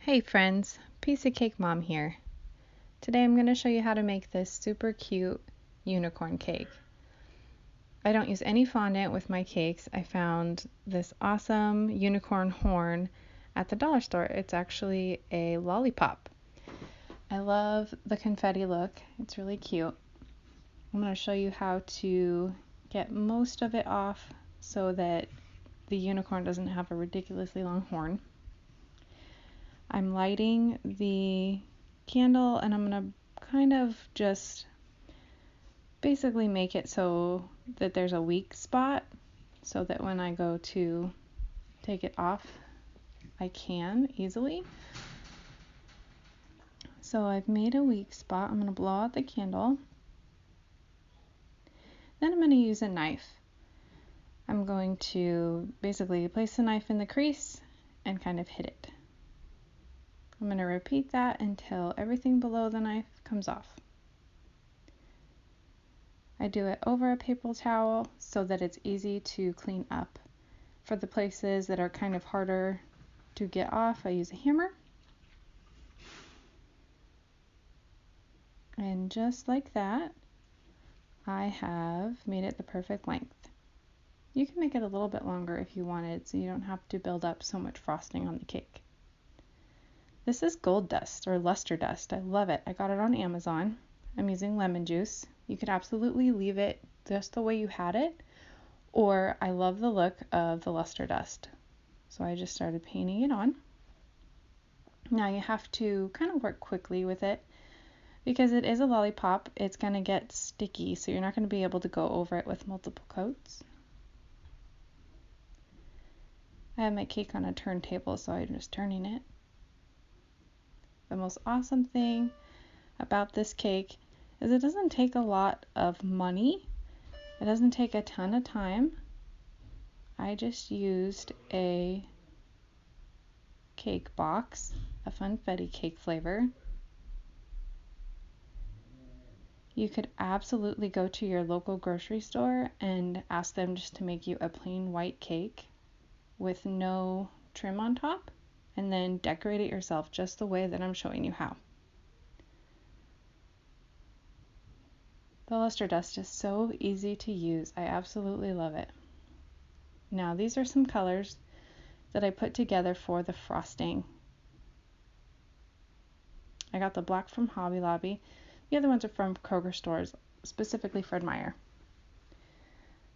Hey friends, Piece of Cake Mom here. Today I'm going to show you how to make this super cute unicorn cake. I don't use any fondant with my cakes. I found this awesome unicorn horn at the dollar store. It's actually a lollipop. I love the confetti look. It's really cute. I'm going to show you how to get most of it off so that the unicorn doesn't have a ridiculously long horn. I'm lighting the candle and I'm going to kind of just basically make it so that there's a weak spot so that when I go to take it off, I can easily. So I've made a weak spot. I'm going to blow out the candle. Then I'm going to use a knife. I'm going to basically place the knife in the crease and kind of hit it. I'm going to repeat that until everything below the knife comes off. I do it over a paper towel so that it's easy to clean up. For the places that are kind of harder to get off, I use a hammer. And just like that, I have made it the perfect length. You can make it a little bit longer if you wanted, so you don't have to build up so much frosting on the cake. This is gold dust or luster dust. I love it. I got it on Amazon. I'm using lemon juice. You could absolutely leave it just the way you had it, or I love the look of the luster dust. So I just started painting it on. Now you have to kind of work quickly with it because it is a lollipop. It's going to get sticky, so you're not going to be able to go over it with multiple coats. I have my cake on a turntable, so I'm just turning it. The most awesome thing about this cake is it doesn't take a lot of money. It doesn't take a ton of time. I just used a cake box, a funfetti cake flavor. You could absolutely go to your local grocery store and ask them just to make you a plain white cake with no trim on top, and then decorate it yourself just the way that I'm showing you how. The luster dust is so easy to use. I absolutely love it. Now these are some colors that I put together for the frosting. I got the black from Hobby Lobby. The other ones are from Kroger stores, specifically Fred Meyer.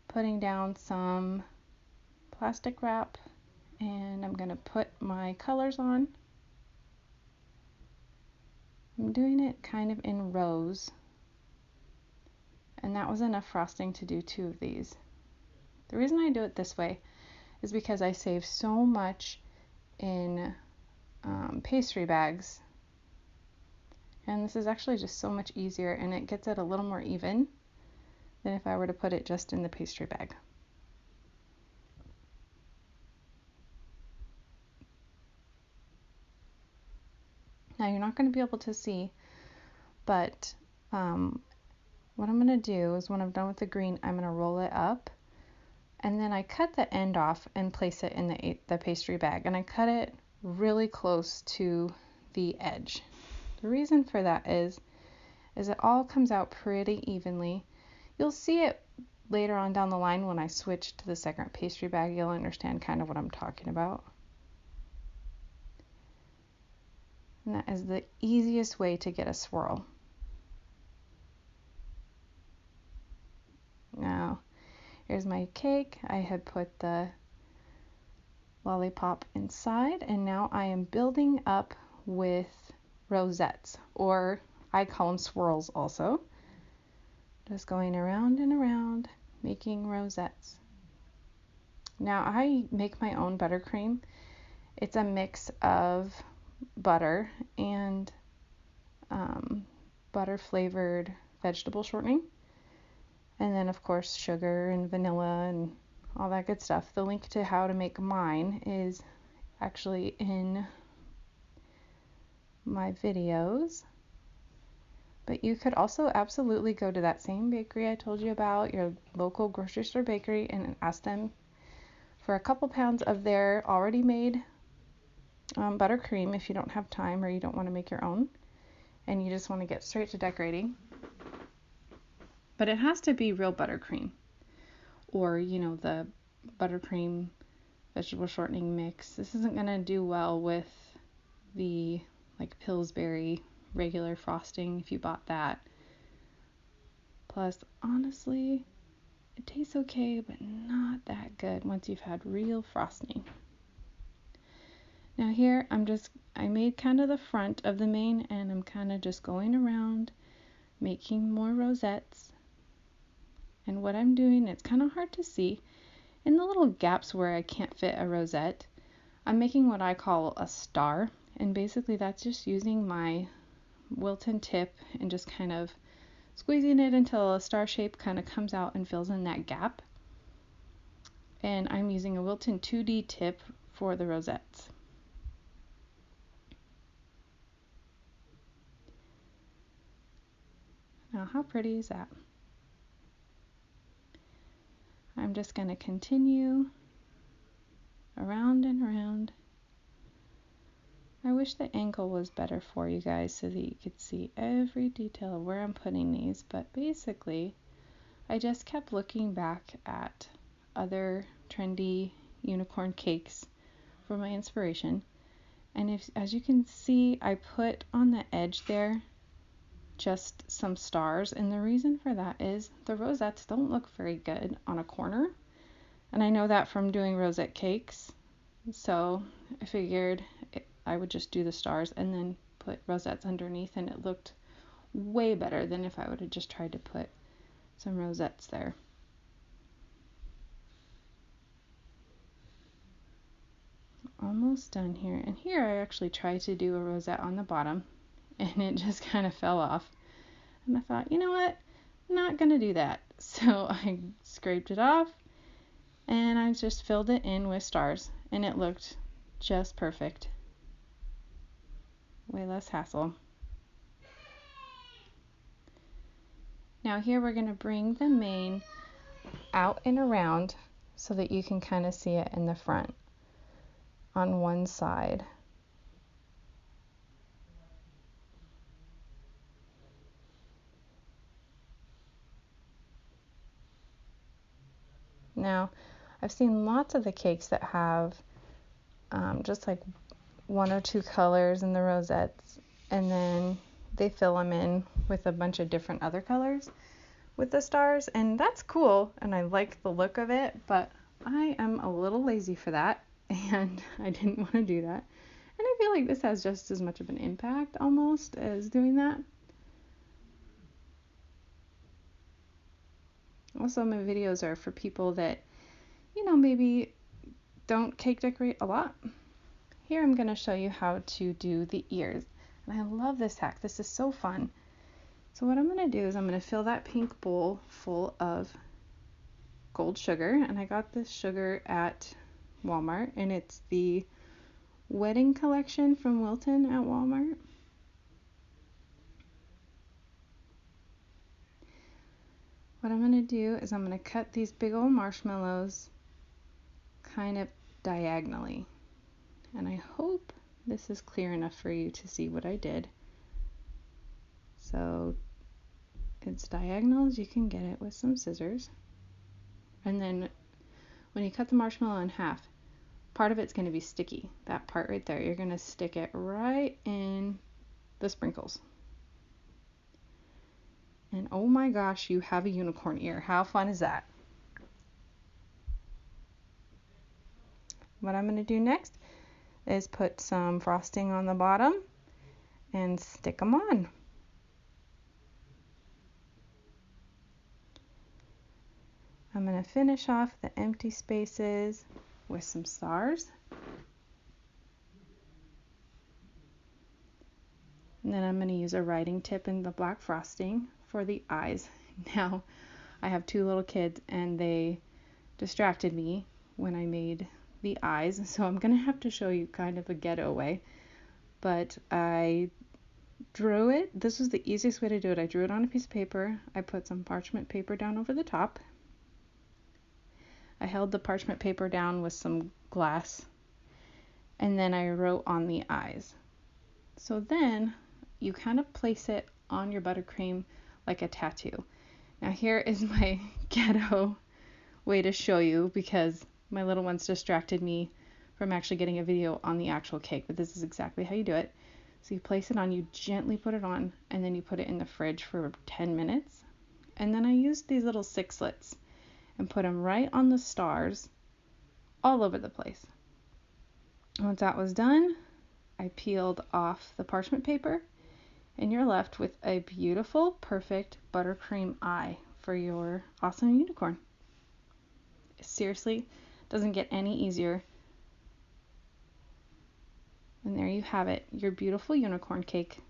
Putting down some plastic wrap, and I'm going to put my colors on. I'm doing it kind of in rows, and that was enough frosting to do 2 of these. The reason I do it this way is because I save so much in pastry bags, and this is actually just so much easier, and it gets it a little more even than if I were to put it just in the pastry bag. Now you're not going to be able to see, but what I'm going to do is when I'm done with the green, I'm going to roll it up, and then I cut the end off and place it in the pastry bag, and I cut it really close to the edge. The reason for that is it all comes out pretty evenly. You'll see it later on down the line when I switch to the second pastry bag. You'll understand kind of what I'm talking about. And that is the easiest way to get a swirl. Now, here's my cake. I had put the lollipop inside, and now I am building up with rosettes, or I call them swirls also. Just going around and around, making rosettes. Now, I make my own buttercream. It's a mix of butter and butter flavored vegetable shortening, and then of course sugar and vanilla and all that good stuff. The link to how to make mine is actually in my videos, but you could also absolutely go to that same bakery I told you about, your local grocery store bakery, and ask them for a couple pounds of their already made buttercream if you don't have time or you don't want to make your own and you just want to get straight to decorating. But it has to be real buttercream, or the buttercream vegetable shortening mix. This isn't going to do well with the Pillsbury regular frosting if you bought that. Plus, honestly, it tastes okay, but not that good once you've had real frosting. Now here, I made kind of the front of the mane, and I'm kind of just going around making more rosettes. And what I'm doing, it's kind of hard to see, in the little gaps where I can't fit a rosette, I'm making what I call a star. And basically that's just using my wilton tip and just kind of squeezing it until a star shape kind of comes out and fills in that gap. And I'm using a wilton 2D tip for the rosettes. Now, how pretty is that? I'm just going to continue around and around. I wish the angle was better for you guys so that you could see every detail of where I'm putting these, but basically I just kept looking back at other trendy unicorn cakes for my inspiration. And as you can see, I put on the edge there just some stars, and the reason for that is the rosettes don't look very good on a corner, and I know that from doing rosette cakes, so I figured I would just do the stars and then put rosettes underneath, and it looked way better than if I would have just tried to put some rosettes there. Almost done here, and here I actually tried to do a rosette on the bottom and it just kind of fell off, and I thought, you know what, I'm not gonna do that, so I scraped it off and I just filled it in with stars, and it looked just perfect. Way less hassle. Now here we're going to bring the mane out and around so that you can kind of see it in the front on one side. Now, I've seen lots of the cakes that have just like one or two colors in the rosettes, and then they fill them in with a bunch of different other colors with the stars, and that's cool, and I like the look of it, but I am a little lazy for that, and I didn't want to do that. And I feel like this has just as much of an impact almost as doing that. Also, my videos are for people that, maybe don't cake decorate a lot. Here I'm going to show you how to do the ears. And I love this hack. This is so fun. So what I'm going to do is I'm going to fill that pink bowl full of gold sugar. And I got this sugar at Walmart, and it's the wedding collection from Wilton at Walmart. What I'm going to do is I'm going to cut these big old marshmallows kind of diagonally. And I hope this is clear enough for you to see what I did. So it's diagonal as you can get it with some scissors. And then when you cut the marshmallow in half, part of it's going to be sticky. That part right there, you're going to stick it right in the sprinkles. And oh my gosh, you have a unicorn ear. How fun is that? What I'm going to do next is put some frosting on the bottom and stick them on. I'm going to finish off the empty spaces with some stars. And then I'm going to use a writing tip in the black frosting for the eyes. Now, I have two little kids and they distracted me when I made the eyes, so I'm going to have to show you kind of a ghetto way. But I drew it. This was the easiest way to do it. I drew it on a piece of paper. I put some parchment paper down over the top. I held the parchment paper down with some glass, and then I wrote on the eyes. So then you kind of place it on your buttercream like a tattoo. Now here is my ghetto way to show you, because my little ones distracted me from actually getting a video on the actual cake, but this is exactly how you do it. So you place it on, you gently put it on, and then you put it in the fridge for 10 minutes. And then I used these little sixlets and put them right on the stars all over the place. Once that was done, I peeled off the parchment paper, and you're left with a beautiful, perfect buttercream eye for your awesome unicorn. It seriously doesn't get any easier. And there you have it, your beautiful unicorn cake.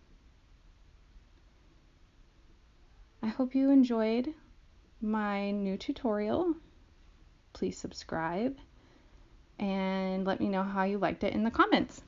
I hope you enjoyed my new tutorial. Please subscribe and let me know how you liked it in the comments.